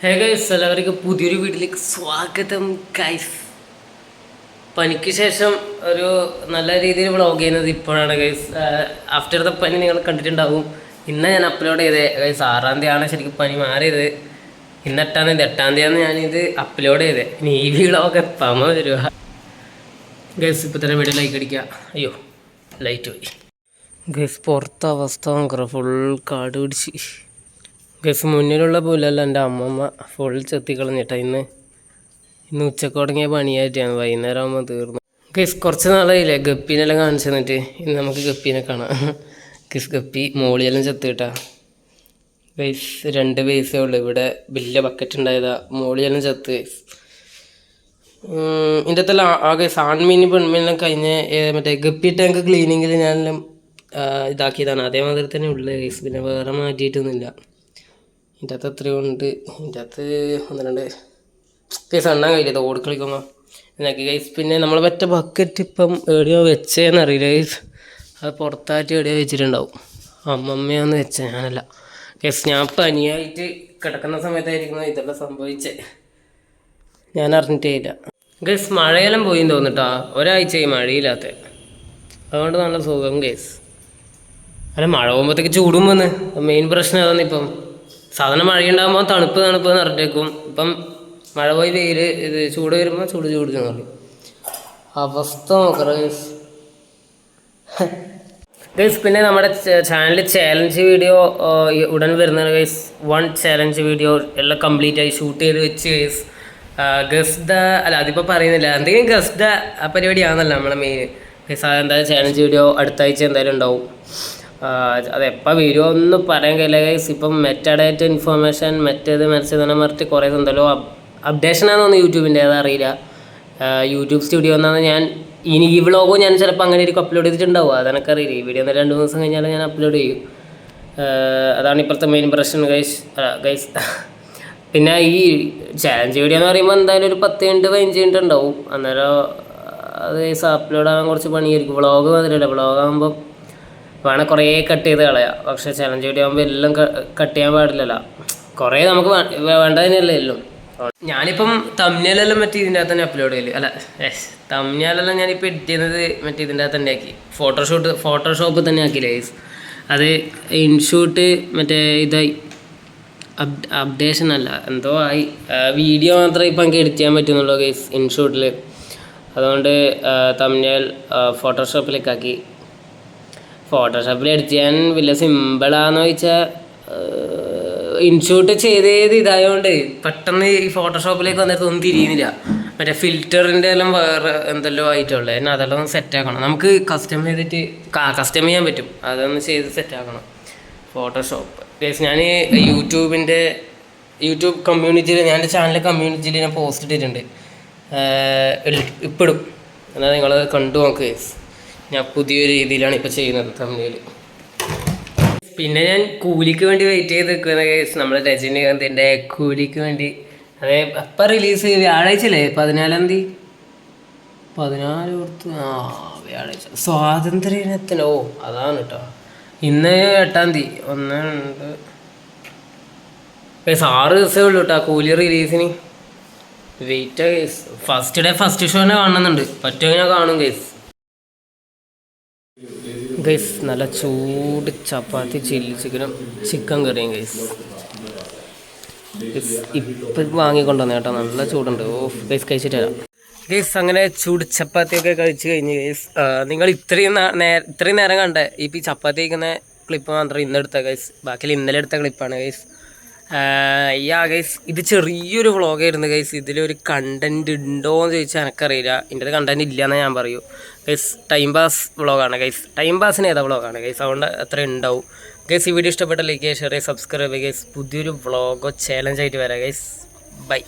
Hey guys, എല്ലാവർക്കും പുതിയൊരു വീട്ടിലേക്ക് സ്വാഗതം ഗൈസ്. പനിക്ക് ശേഷം ഒരു നല്ല രീതിയിൽ വ്ളോഗ് ചെയ്യുന്നത് ഇപ്പോഴാണ് ഗൈസ്. ആഫ്റ്റർ ദ പനി നിങ്ങൾ കണ്ടിട്ടുണ്ടാവും. ഇന്ന് ഞാൻ അപ്ലോഡ് ചെയ്തത് ഗൈസ്. 6-ാം തീയതിയാണ് ശരിക്കും പനി മാറിയത്. ഇന്ന് 8-ാം തീയതി 8-ാം തീയതിയാണ് ഞാനിത് അപ്ലോഡ് ചെയ്തത്. ഇനി ഈ വ്ളോഗ് എപ്പാമോ വരിക ഗൈസ്. ഇപ്പോൾ തന്നെ വീഡിയോ ലൈക്ക് അടിക്കുക. അയ്യോ, ലൈറ്റ് പോയി ഗൈസ്. പുറത്തെ അവസ്ഥ നോക്കറ, ഫുൾ കാട് പിടിച്ച് ഗൈസ്. മുന്നിലുള്ള പോലല്ല, എൻ്റെ അമ്മമ്മ ഫുൾ ചെത്തിക്കളഞ്ഞിട്ടാ. ഇന്ന് ഉച്ചക്ക് തുടങ്ങിയ പണിയായിട്ടാണ്. വൈകുന്നേരം ആകുമ്പോൾ തീർന്നു ഗൈസ്. കുറച്ച് നാളായില്ലേ ഗപ്പീനെല്ലാം കാണിച്ചു തന്നിട്ട്. ഇന്ന് നമുക്ക് ഗപ്പീനെ കാണാം. ഗൈസ്, ഗപ്പി മോളിയെല്ലാം ചെത്തിട്ടാ ഗൈസ്. 2 പൈസയേ ഉള്ളൂ. ഇവിടെ വലിയ ബക്കറ്റ് ഉണ്ടായതാ. മോളിയെല്ലാം ചെത്ത് ഗൈസ്. ഇതിൻ്റെ അകത്തെല്ലാം ഗൈസ് ആൺമീനും പെൺമീനെല്ലാം കഴിഞ്ഞ് മറ്റേ ഗപ്പി ടാങ്ക് ക്ലീനിങ്ങിൽ ഞാനെല്ലാം ഇതാക്കിയതാണ്. അതേമാതിരി തന്നെ ഉള്ളത് ഗൈസ്. പിന്നെ വേറെ മാറ്റിയിട്ടൊന്നുമില്ല. ഇതിൻ്റെ അകത്ത് എത്രയോ ഉണ്ട്. ഇതിൻ്റെ അകത്ത് 1-2 കേസ് എണ്ണാൻ കഴിയില്ല ഓടി കളിക്കുമ്പോൾ എന്നാക്കി ഗൈസ്. പിന്നെ നമ്മൾ മറ്റേ ബക്കറ്റ് ഇപ്പം എവിടെയോ വെച്ചേന്നറിയില്ല ഗൈസ്. അത് പുറത്തായിട്ട് എവിടെയോ വെച്ചിട്ടുണ്ടാവും. അമ്മമ്മയാന്ന് വെച്ചേ, ഞാനല്ല ഗൈസ്. ഞാൻ പനിയായിട്ട് കിടക്കുന്ന സമയത്തായിരിക്കുന്നു ഇതെല്ലാം സംഭവിച്ചേ. ഞാൻ അറിഞ്ഞിട്ടേ ഇല്ല ഗൈസ്. മഴയെല്ലാം പോയി തോന്നിട്ടാ. ഒരാഴ്ചയായി മഴയില്ലാത്ത. അതുകൊണ്ട് നല്ല സുഖം ഗൈസ്. അല്ല, മഴ പോകുമ്പോഴത്തേക്ക് ചൂടും വന്ന് മെയിൻ പ്രശ്നം അതാണ്. ഇപ്പം സാധാരണ മഴയുണ്ടാകുമ്പോൾ തണുപ്പ് എന്ന് പറഞ്ഞേക്കും. ഇപ്പം മഴ പോയി വെയിൽ ഇത് ചൂട് വരുമ്പോൾ ചൂട് എന്ന് പറയും. അവസ്ഥ നോക്കറ ഗൈസ്. ഗൈസ്, പിന്നെ നമ്മുടെ ചാനലിൽ ചാലഞ്ച് വീഡിയോ ഉടൻ വരുന്നതാണ് ഗൈസ്. 1 ചാലഞ്ച് വീഡിയോ എല്ലാം കംപ്ലീറ്റ് ആയി ഷൂട്ട് ചെയ്ത് വെച്ച് ഗൈസ്. ഗസ്റ്റ് അല്ല, അതിപ്പോൾ പറയുന്നില്ല. എന്തെങ്കിലും ഗസ്റ്റ് ആ പരിപാടിയാണെന്നല്ല നമ്മളെ മെയിൻ ഗൈസ്. അതെന്തായാലും ചാലഞ്ച് വീഡിയോ അടുത്ത ആഴ്ച എന്തായാലും ഉണ്ടാവും. അതെപ്പോൾ വരുമോ ഒന്നും പറയാൻ കഴിയില്ല ഗൈസ്. ഇപ്പം മെറ്റാഡേറ്റ ഇൻഫോർമേഷൻ മറ്റേത് മത്സ്യധനം പറഞ്ഞിട്ട് കുറേ എന്തല്ലോ അപ്ഡേഷനാണെന്ന് തോന്നുന്നു യൂട്യൂബിൻ്റെ. അതറിയില്ല. യൂട്യൂബ് സ്റ്റുഡിയോ എന്നാണ് ഞാൻ ഇനി ഈ വ്ളോഗും ഞാൻ ചിലപ്പോൾ അങ്ങനെ ഒരു അപ്ലോഡ് ചെയ്തിട്ടുണ്ടാവും. അതെനിക്കറിയില്ല. ഈ വീഡിയോ 2-3 ദിവസം കഴിഞ്ഞാൽ ഞാൻ അപ്ലോഡ് ചെയ്യും. അതാണ് ഇപ്പോഴത്തെ മെയിൻ പ്രശ്നം ഗൈസ്. പിന്നെ ഈ ചാലഞ്ച് വീഡിയോ എന്ന് പറയുമ്പോൾ എന്തായാലും ഒരു 10-15 മിനിറ്റ് ഉണ്ടാവും. അന്നേരം അത് ഗൈസ് അപ്ലോഡ് ആകാൻ കുറച്ച് പണിയായിരിക്കും. വ്ളോഗ് മാതിരിയല്ല. വ്ളോഗ് ആകുമ്പോൾ വേണം കുറേ കട്ട് ചെയ്ത് കളയാം. പക്ഷേ ചലഞ്ച് വീഡിയോ ആകുമ്പോൾ എല്ലാം കട്ട് ചെയ്യാൻ പാടില്ലല്ലോ. കുറേ നമുക്ക് വേണ്ടതിനല്ലേ എല്ലാം. ഞാനിപ്പം തമ്മിലെല്ലാം മറ്റേ ഇതിൻ്റെ അകത്ത് തന്നെ അപ്ലോഡ് ചെയ്യില്ല. അല്ല, തമ്മിലെല്ലാം ഞാനിപ്പോൾ എഡിറ്റ് ചെയ്യുന്നത് മറ്റേ ഇതിൻ്റെ അകത്ത് തന്നെ ആക്കി. ഫോട്ടോഷോപ്പ് തന്നെ ആക്കിയില്ല ഗൈസ്. അത് ഇൻഷൂട്ട് മറ്റേ ഇതായി അപ്ഡേഷൻ അല്ല എന്തോ ആയി. വീഡിയോ മാത്രമേ ഇപ്പം എനിക്ക് എഡിറ്റ് ചെയ്യാൻ പറ്റുന്നുള്ളൂ ഗൈസ് ഇൻഷൂട്ടിൽ. അതുകൊണ്ട് തമ്മിൽ ഫോട്ടോഷോപ്പിലേക്ക് ആക്കി. ഫോട്ടോഷോപ്പിൽ എഡിറ്റ് ചെയ്യാൻ വലിയ സിമ്പിളാന്ന് ചോദിച്ചാൽ ഇൻഷൂട്ട് ചെയ്തത് ഇതായതുകൊണ്ട് പെട്ടെന്ന് ഈ ഫോട്ടോഷോപ്പിലേക്ക് വന്നിട്ട് ഒന്നും തിരിയുന്നില്ല. മറ്റേ ഫിൽറ്ററിൻ്റെ എല്ലാം വേറെ എന്തെല്ലോ ആയിട്ടുള്ളത്. എന്നാൽ അതെല്ലാം ഒന്ന് സെറ്റാക്കണം. നമുക്ക് കസ്റ്റം ചെയ്യാൻ പറ്റും. അതൊന്ന് ചെയ്ത് സെറ്റാക്കണം ഫോട്ടോഷോപ്പ് ഗൈസ്. ഞാൻ യൂട്യൂബ് കമ്മ്യൂണിറ്റിയിൽ, ഞാൻ എൻ്റെ ചാനൽ കമ്മ്യൂണിറ്റിയിൽ ഞാൻ പോസ്റ്റ് ഇട്ടിട്ടുണ്ട്. ഇപ്പോഴും എന്നാൽ നിങ്ങൾ കണ്ടു നോക്ക് ഗൈസ്. ഞാൻ പുതിയൊരു രീതിയിലാണ് ഇപ്പോൾ ചെയ്യുന്നത് തമിഴിൽ. പിന്നെ ഞാൻ കൂലിക്ക് വേണ്ടി വെയിറ്റ് ചെയ്ത് നിൽക്കുന്ന കേസ്. നമ്മുടെ രജനീകാന്തിൻ്റെ കൂലിക്ക് വേണ്ടി. അതെ, എപ്പം റിലീസ്? വ്യാഴാഴ്ച അല്ലേ? 14-ാം തീയതി 14 കൊടുത്ത്. വ്യാഴാഴ്ച സ്വാതന്ത്ര്യദിനത്തിന്. അതാണ് കേട്ടോ. ഇന്ന് 8-ാം തീയതി 1-2 കേസ് 6 ദിവസമേ ഉള്ളൂ കേട്ടോ കൂലി റിലീസിന്. Wait case. ഫസ്റ്റ് ഷോനെ കാണുന്നുണ്ട്. പറ്റുമെങ്കിൽ ഞാൻ കാണും കേസ്. ഗൈസ്, നല്ല ചൂട് ചപ്പാത്തി, ചില്ലി ചിക്കൻ കറിയും ഗൈസ്. ഇപ്പം വാങ്ങിക്കൊണ്ടുവന്നേ കേട്ടോ. നല്ല ചൂടുണ്ട്. ഗൈസ് കഴിച്ചിട്ട് വരാം ഗൈസ്. അങ്ങനെ ചൂട് ചപ്പാത്തിയൊക്കെ കഴിച്ച് കഴിഞ്ഞ് ഗൈസ്. നിങ്ങൾ ഇത്രയും നേരം കണ്ടേ ഇപ്പം ഈ ചപ്പാത്തി കഴിക്കുന്ന ക്ലിപ്പ് മാത്രം ഇന്നെടുത്ത ഗൈസ്. ബാക്കി ഇന്നലെ എടുത്ത ക്ലിപ്പാണ് ഗൈസ്. ഗൈസ്, ഇത് ചെറിയൊരു വ്ളോഗായിരുന്നു ഗൈസ്. ഇതിലൊരു കണ്ടൻറ് ഉണ്ടോ എന്ന് ചോദിച്ചാൽ എനിക്കറിയില്ല. ഇതിൻ്റെ കണ്ടൻറ് ഇല്ലയെന്ന് ഞാൻ പറയൂ ഗൈസ്. ടൈം പാസ് വ്ളോഗാണ് ഗൈസ്. ടൈം പാസിന് ഏതാ വ്ളോഗാണ് ഗൈസ്. അതുകൊണ്ട് അത്ര ഉണ്ടാവും ഗൈസ്. ഈ വീഡിയോ ഇഷ്ടപ്പെട്ട ലൈക്ക് ചെയ്യുക, ഷെയർ ചെയ്യുക, സബ്സ്ക്രൈബ് ചെയ്യുക ഗൈസ്. പുതിയൊരു വ്ളോഗോ ചാലഞ്ചായിട്ട് വരാം ഗൈസ്. ബൈ.